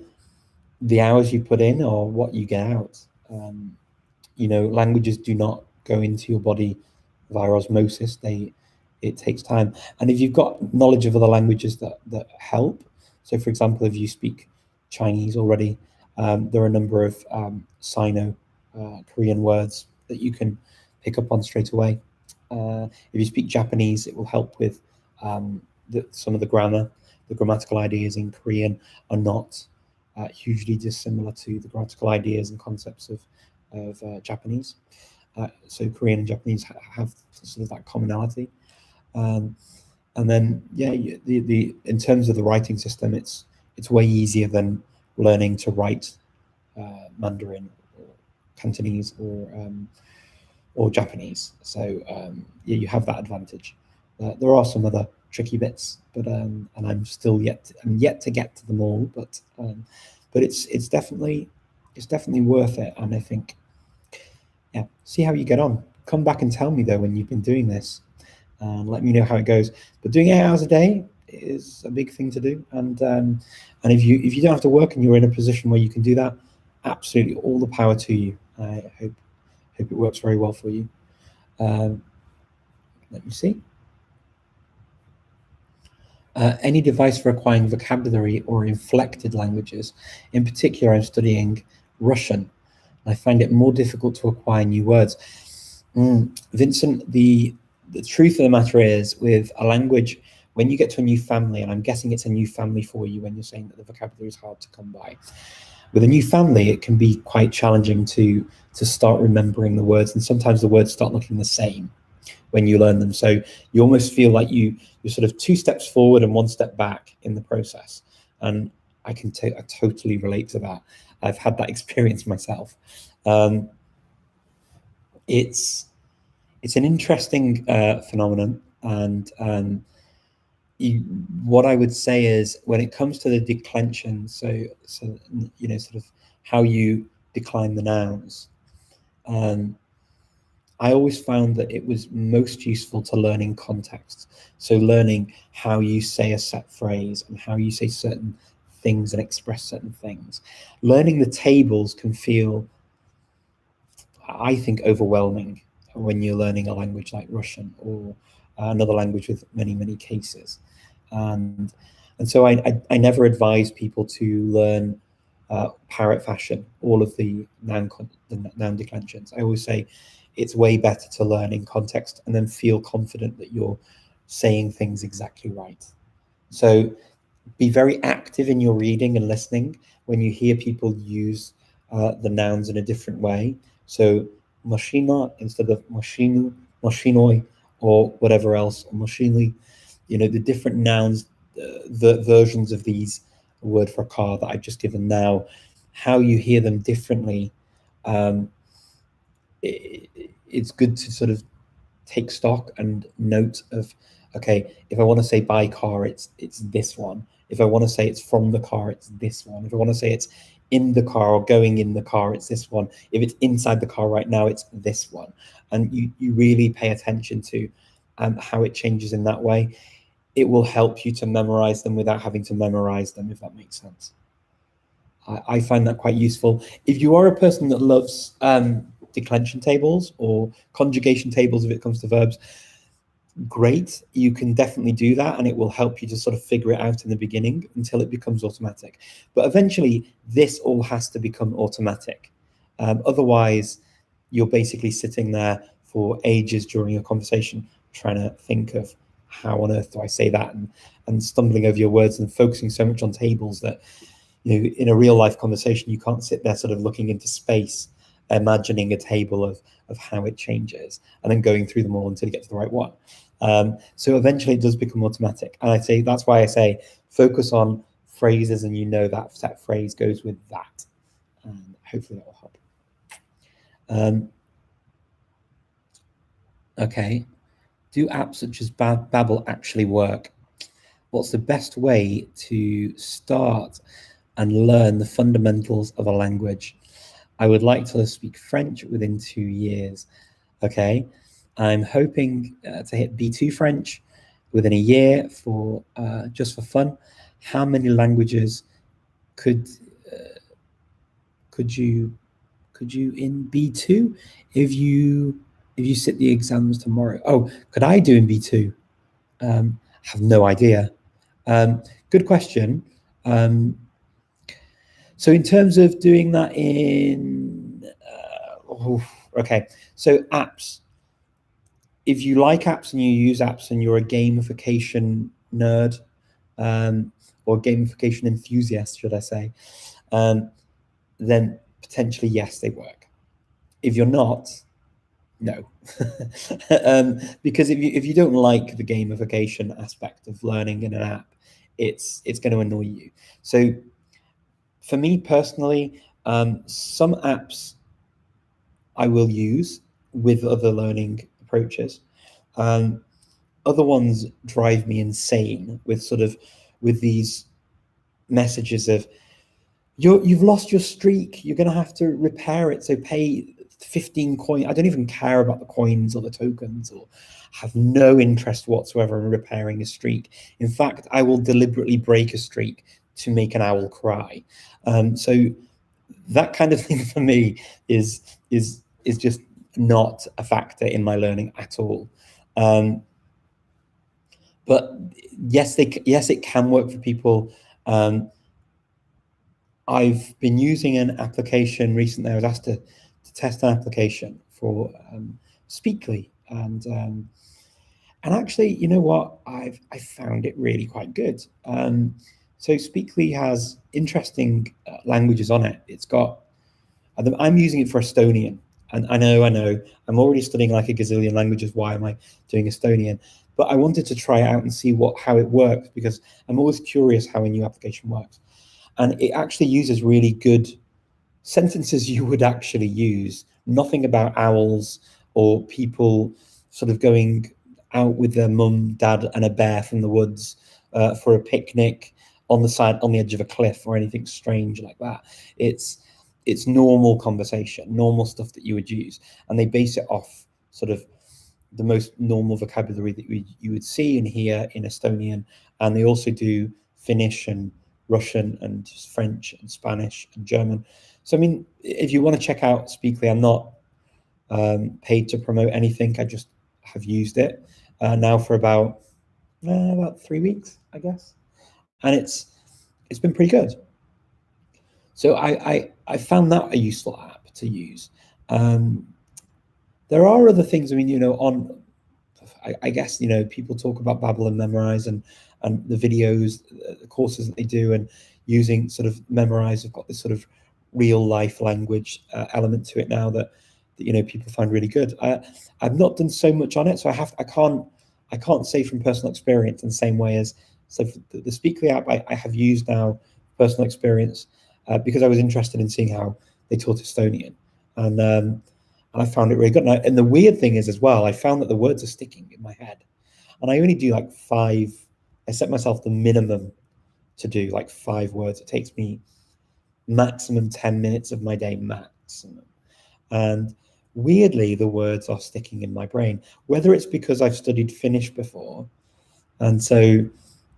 the hours you put in are what you get out. Languages do not go into your body via osmosis. It takes time. And if you've got knowledge of other languages that help, so for example, if you speak Chinese already, there are a number of Sino-Korean words that you can pick up on straight away. If you speak Japanese, it will help with some of the grammar. The grammatical ideas in Korean are not hugely dissimilar to the grammatical ideas and concepts of Japanese. So Korean and Japanese have sort of that commonality. And then, yeah, in terms of the writing system, it's way easier than learning to write Mandarin or Cantonese or Japanese. So yeah, you have that advantage. There are some other tricky bits, but and I'm yet to get to them all. But it's definitely it's definitely worth it. And I think, yeah, see how you get on. Come back and tell me though when you've been doing this, and let me know how it goes. But doing 8 hours a day is a big thing to do, and if you don't have to work and you're in a position where you can do that, absolutely all the power to you. I hope it works very well for you. Let me see. Any device for acquiring vocabulary or inflected languages. In particular, I'm studying Russian. I find it more difficult to acquire new words. Vincent, the truth of the matter is, with a language, when you get to a new family, and I'm guessing it's a new family for you when you're saying that the vocabulary is hard to come by. With a new family, it can be quite challenging to start remembering the words, and sometimes the words start looking the same when you learn them. So you almost feel like you're sort of 2 steps forward and 1 step back in the process. And I totally relate to that. I've had that experience myself. It's an interesting phenomenon, and what I would say is, when it comes to the declension, so sort of how you decline the nouns, I always found that it was most useful to learning context. So learning how you say a set phrase and how you say certain things and express certain things. Learning the tables can feel, I think, overwhelming when you're learning a language like Russian or another language with many, many cases. And so I never advise people to learn parrot fashion, all of the noun declensions. I always say it's way better to learn in context and then feel confident that you're saying things exactly right. So be very active in your reading and listening when you hear people use the nouns in a different way. So machina instead of machinu, machinoi, or whatever else, or machinely, the different nouns, the versions of these word for car that I've just given now, how you hear them differently. It's good to sort of take stock and note of, okay, if I want to say by car, it's this one. If I want to say it's from the car, it's this one. If I want to say it's in the car or going in the car, it's this one. If it's inside the car right now, it's this one. And you really pay attention to how it changes in that way. It will help you to memorize them without having to memorize them, if that makes sense. I find that quite useful. If you are a person that loves declension tables or conjugation tables, if it comes to verbs, great, you can definitely do that, and it will help you to sort of figure it out in the beginning until it becomes automatic. But eventually, this all has to become automatic. Otherwise, you're basically sitting there for ages during a conversation trying to think of how on earth do I say that, and stumbling over your words and focusing so much on tables that, in a real life conversation, you can't sit there sort of looking into space, imagining a table of how it changes and then going through them all until you get to the right one. So eventually it does become automatic. And that's why I say focus on phrases, and that set phrase goes with that. And hopefully that will help. Okay. Do apps such as Babbel actually work? What's the best way to start and learn the fundamentals of a language? I would like to speak French within 2 years. Okay. I'm hoping to hit B2 French within a year just for fun. How many languages could you in B2 if you sit the exams tomorrow? Oh, could I do in B2? I have no idea. Good question. So in terms of doing that okay. So apps. If you like apps and you use apps and you're a gamification nerd, or gamification enthusiast, should I say, then potentially yes, they work. If you're not, no. Because if you don't like the gamification aspect of learning in an app, it's going to annoy you. So for me personally, some apps I will use with other learning approaches. Other ones drive me insane with these messages of, you've lost your streak. You're going to have to repair it. So pay 15 coins. I don't even care about the coins or the tokens, or have no interest whatsoever in repairing a streak. In fact, I will deliberately break a streak to make an owl cry. So that kind of thing for me is just not a factor in my learning at all. But yes, it can work for people. I've been using an application recently. I was asked to test an application for Speakly, and actually, you know what? I found it really quite good. So Speakly has interesting languages on it. It's got. I'm using it for Estonian, and I know, I'm already studying like a gazillion languages. Why am I doing Estonian? But I wanted to try it out and see how it works, because I'm always curious how a new application works. And it actually uses really good sentences you would actually use. Nothing about owls or people sort of going out with their mum, dad, and a bear from the woods for a picnic on the edge of a cliff, or anything strange like that. It's normal conversation, normal stuff that you would use, and they base it off sort of the most normal vocabulary that you would see and hear in Estonian. And they also do Finnish and Russian and French and Spanish and German. So, I mean, if you want to check out Speakly, I'm not paid to promote anything. I just have used it now for about 3 weeks, I guess, and it's been pretty good. So I found that a useful app to use. There are other things. I mean, I guess, people talk about Babbel and Memrise and the videos, the courses that they do, and using sort of Memrise have got this sort of real life language element to it now that people find really good. I've not done so much on it, so I can't say from personal experience in the same way as the Speakly app I have used now, personal experience, because I was interested in seeing how they taught Estonian, and I found it really good. And the weird thing is as well, I found that the words are sticking in my head. And I only do like 5. I set myself the minimum to do like 5 words. It takes me maximum 10 minutes of my day, maximum. And weirdly, the words are sticking in my brain. Whether it's because I've studied Finnish before, and so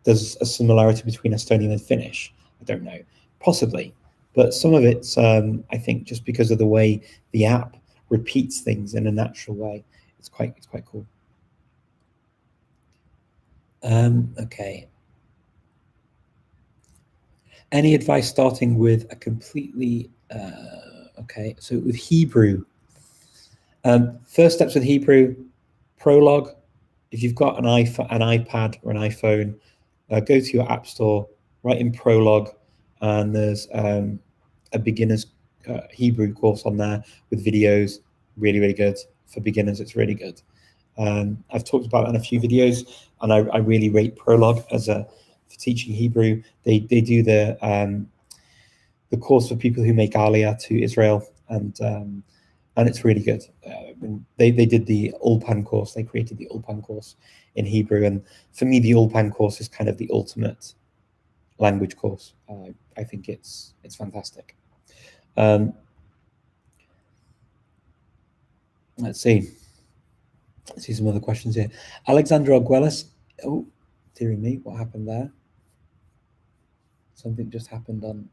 there's a similarity between Estonian and Finnish, I don't know, possibly. But some of it's, I think, just because of the way the app repeats things in a natural way. It's quite cool. Okay. Any advice starting with a completely okay? So with Hebrew, first steps with Hebrew, Prologue. If you've got an iPad or an iPhone, go to your app store, write in Prologue, and there's a beginner's Hebrew course on there with videos. Really, really good for beginners. It's really good. I've talked about it in a few videos, and I really rate Prologue for teaching Hebrew. They do the course for people who make Aliyah to Israel, and it's really good. They did the Ulpan course. They created the Ulpan course in Hebrew, and for me, the Ulpan course is kind of the ultimate language course. I think it's fantastic. Let's see some other questions here. Alexandra Arguelles. Oh, dearie me, what happened there? Something just happened on.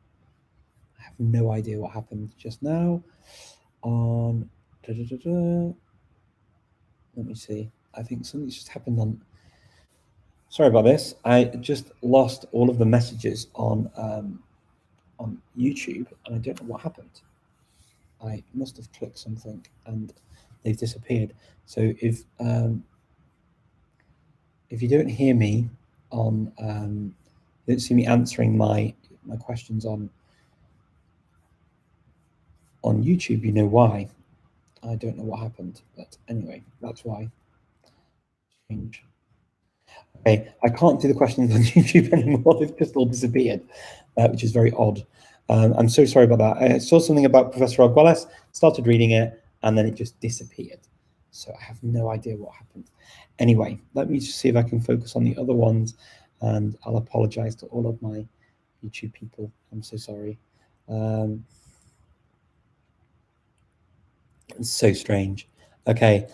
I have no idea what happened just now. On. Let me see. I think something just happened on. Sorry about this. I just lost all of the messages on YouTube, and I don't know what happened. I must have clicked something and they've disappeared. So if you don't hear me on, you don't see me answering my questions on YouTube, you know why. I don't know what happened, but anyway, that's why. Change. Okay, I can't do the questions on YouTube anymore. They've just all disappeared, which is very odd. I'm so sorry about that. I saw something about Professor Arguelles, started reading it, and then it just disappeared. So I have no idea what happened. Anyway, let me just see if I can focus on the other ones, and I'll apologize to all of my YouTube people. I'm so sorry. It's so strange. Okay.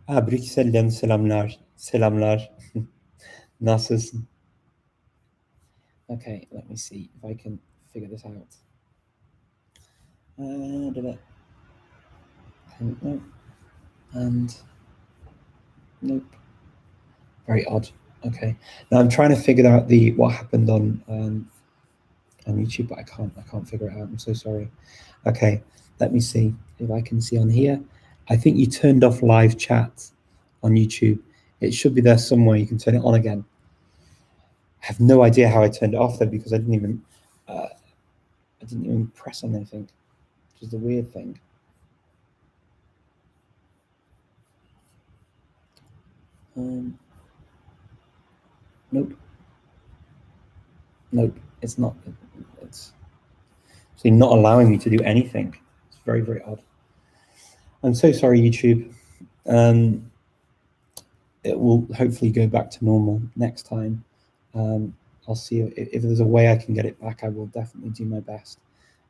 Brüksel'den selamlar. Selamlar. Nasılsın? Okay, let me see if I can figure this out. Nope. And nope. Very odd. Okay. Now I'm trying to figure out what happened on YouTube, but I can't figure it out. I'm so sorry. Okay, let me see if I can see on here. I think you turned off live chat on YouTube. It should be there somewhere. You can turn it on again. I have no idea how I turned it off though, because I didn't even press on anything, which is the weird thing. Nope, it's not. It's actually not allowing me to do anything. It's very, very odd. I'm so sorry, YouTube. It will hopefully go back to normal next time. I'll see if there's a way I can get it back. I will definitely do my best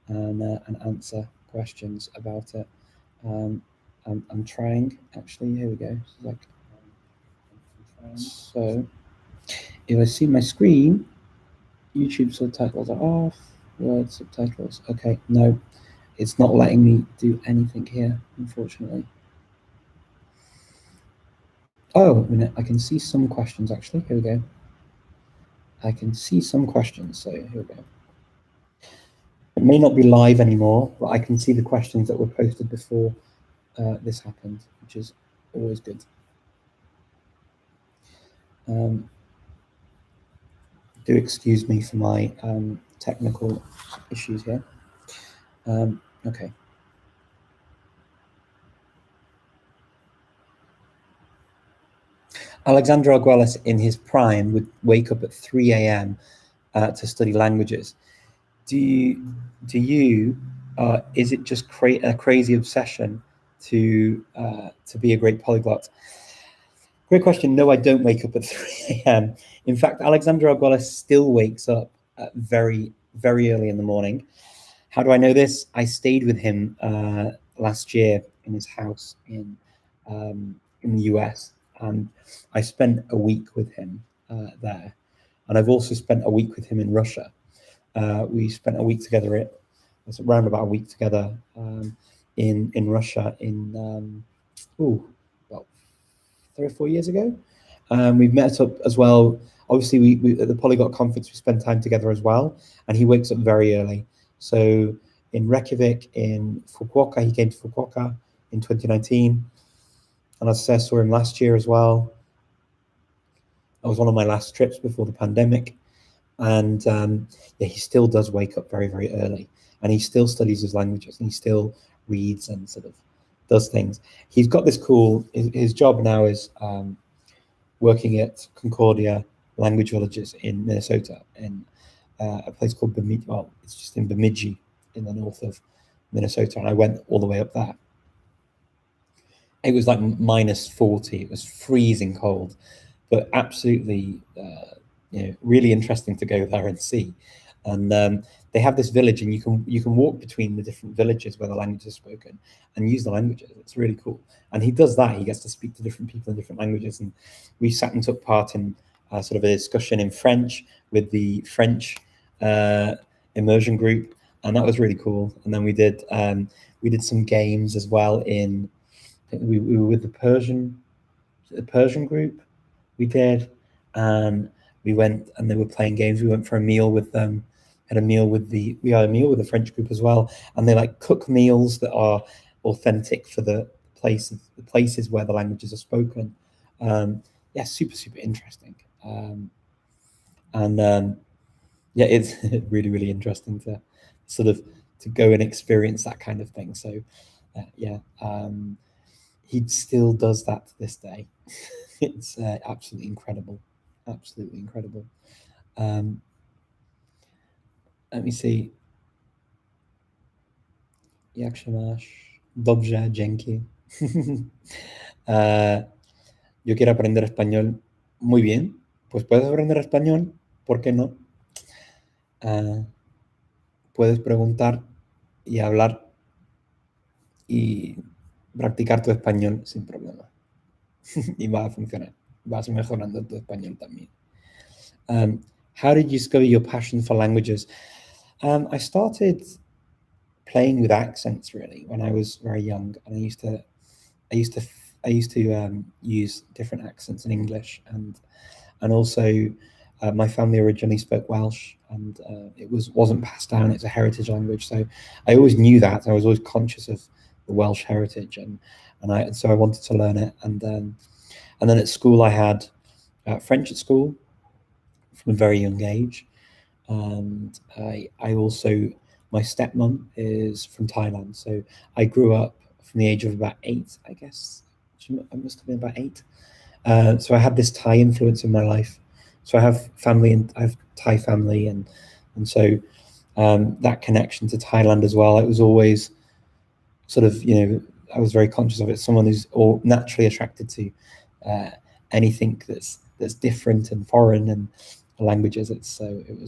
and answer questions about it. I'm trying, actually. Here we go. So if I see my screen, YouTube subtitles are off, word subtitles. Okay, no, it's not letting me do anything here, unfortunately. Oh, a minute, I can see some questions actually. Here we go. I can see some questions, so here we go. It may not be live anymore, but I can see the questions that were posted before this happened, which is always good. Do excuse me for my technical issues here. Okay. Alexander Arguelles in his prime would wake up at 3 a.m. To study languages. Do you is it just a crazy obsession to be a great polyglot? Great question. No, I don't wake up at 3 a.m. In fact, Alexander Arguelles still wakes up very, very early in the morning. How do I know this? I stayed with him last year in his house in the US, and I spent a week with him there. And I've also spent a week with him in Russia. We spent a week together. It was around about a week together in Russia in about 3 or 4 years ago. We've met up as well. Obviously, we at the Polyglot conference we spend time together as well. And he wakes up very early. So in Reykjavik, in Fukuoka, he came to Fukuoka in 2019, and I saw him last year as well. That was one of my last trips before the pandemic. And yeah, he still does wake up very, very early, and he still studies his languages, and he still reads and sort of does things. He's got this cool. His job now is working at Concordia Language Villages in Minnesota, in a place called Bemidji. Well, it's just in Bemidji, in the north of Minnesota, and I went all the way up there. It was like -40. It was freezing cold, but absolutely, really interesting to go there and see. And they have this village, and you can walk between the different villages where the language is spoken and use the languages. It's really cool. And he does that. He gets to speak to different people in different languages. And we sat and took part in sort of a discussion in French with the French immersion group, and that was really cool. And then we did some games as well. We were with the Persian group. We did, and we went and they were playing games. We went for a meal with them. Had a meal with the French group as well, and they like cook meals that are authentic for the places where the languages are spoken. Yeah, super interesting. Yeah, it's really, really interesting to sort of to go and experience that kind of thing. So yeah, he still does that to this day. It's absolutely incredible. Absolutely incredible. Let me see. Jak się masz? Dobrze, dzięki. Yo quiero aprender español muy bien. pues puedes aprender español, ¿por qué no? Uh, puedes preguntar y hablar y practicar tu español sin problema. Y va a funcionar. Vas mejorando tu español también. How did you discover your passion for languages? I started playing with accents really when I was very young, and I used to use different accents in English, and also my family originally spoke Welsh, and it wasn't passed down. It's a heritage language, so I always knew that. I was always conscious of the Welsh heritage, so I wanted to learn it. And then at school I had French at school from a very young age, and I also, my stepmom is from Thailand, so I grew up from the age of about 8, I guess. I must have been about 8. So I had this Thai influence in my life. So I have family, and I have Thai family, and so that connection to Thailand as well. It was always sort of, I was very conscious of it. Someone who's all naturally attracted to anything that's different and foreign and languages. It's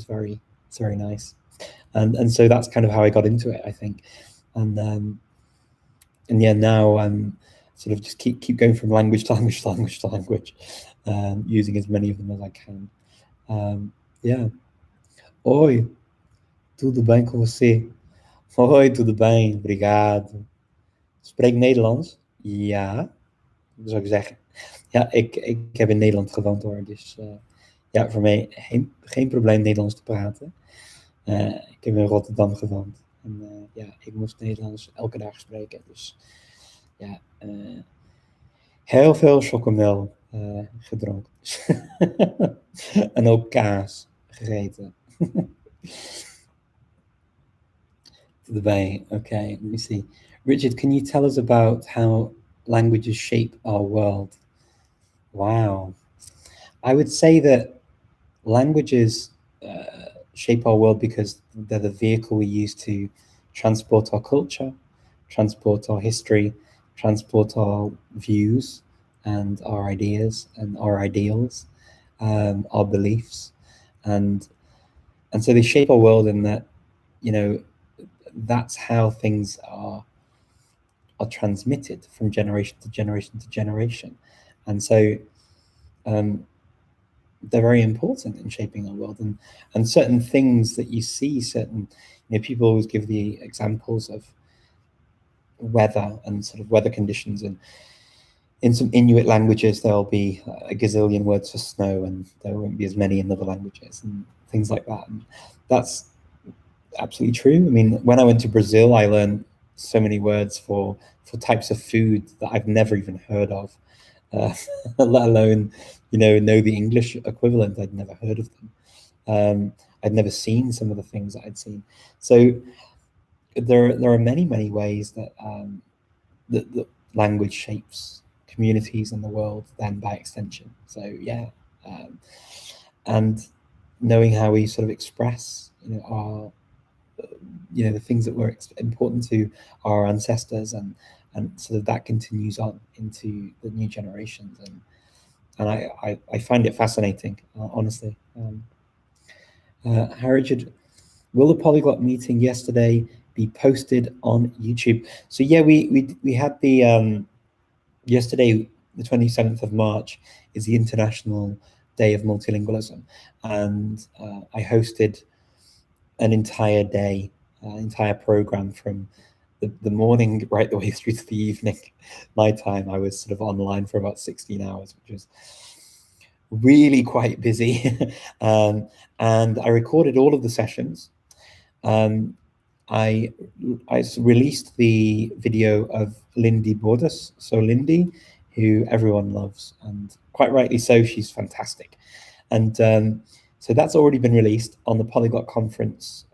very nice, and so that's kind of how I got into it, I think, and yeah, now I'm sort of just keep going from language to language to language to language, using as many of them as I can. Yeah. Oi, tudo bem com você? Oi, tudo bem, obrigado. Spreek Nederlands? Ja, zou ik zeggen. Ja, ik heb in Nederland gewoond hoor, dus ja, voor mij geen probleem Nederlands te praten. Ik heb in Rotterdam gewoond en ja, ik moest Nederlands elke dag spreken, dus ja, heel veel chocomel gedronken. En ook kaas gegeten. Okay, let me see. Richard, can you tell us about how languages shape our world? Wow. I would say that languages shape our world because they're the vehicle we use to transport our culture, transport our history, transport our views and our ideas and our ideals, our beliefs, and so they shape our world in that, that's how things are transmitted from generation to generation to generation, and so they're very important in shaping our world, and certain things that you see, people always give the examples of weather and sort of weather conditions, and in some Inuit languages there'll be a gazillion words for snow and there won't be as many in other languages and things like that, and that's absolutely true. I mean, when I went to Brazil, I learned so many words for types of food that I've never even heard of, let alone, know the English equivalent. I'd never heard of them. I'd never seen some of the things that I'd seen. So there are many ways that that language shapes communities in the world, then by extension. So yeah, and knowing how we sort of express, our the things that were important to our ancestors, and sort of that continues on into the new generations, and I find it fascinating, honestly. Richard, will the polyglot meeting yesterday be posted on YouTube? So yeah, we had the yesterday, the 27th of March, is the International Day of Multilingualism, and I hosted an entire day, entire program from the morning right the way through to the evening. My time, I was sort of online for about 16 hours, which was really quite busy. And I recorded all of the sessions. I released the video of Lindy Bordas. So Lindy, who everyone loves, and quite rightly so, she's fantastic. And so that's already been released on the Polyglot Conference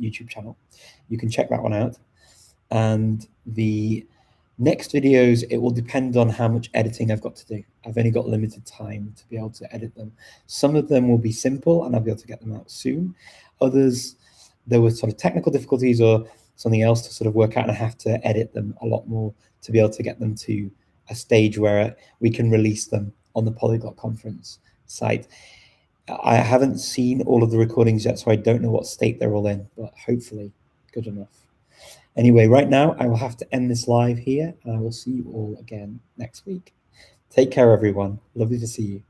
YouTube channel. You can check that one out. And the next videos, it will depend on how much editing I've got to do. I've only got limited time to be able to edit them. Some of them will be simple and I'll be able to get them out soon. Others, there were sort of technical difficulties or something else to sort of work out, and I have to edit them a lot more to be able to get them to a stage where we can release them on the Polyglot Conference site. I haven't seen all of the recordings yet, so I don't know what state they're all in, but hopefully good enough. Anyway, right now I will have to end this live here, and I will see you all again next week. Take care, everyone. Lovely to see you.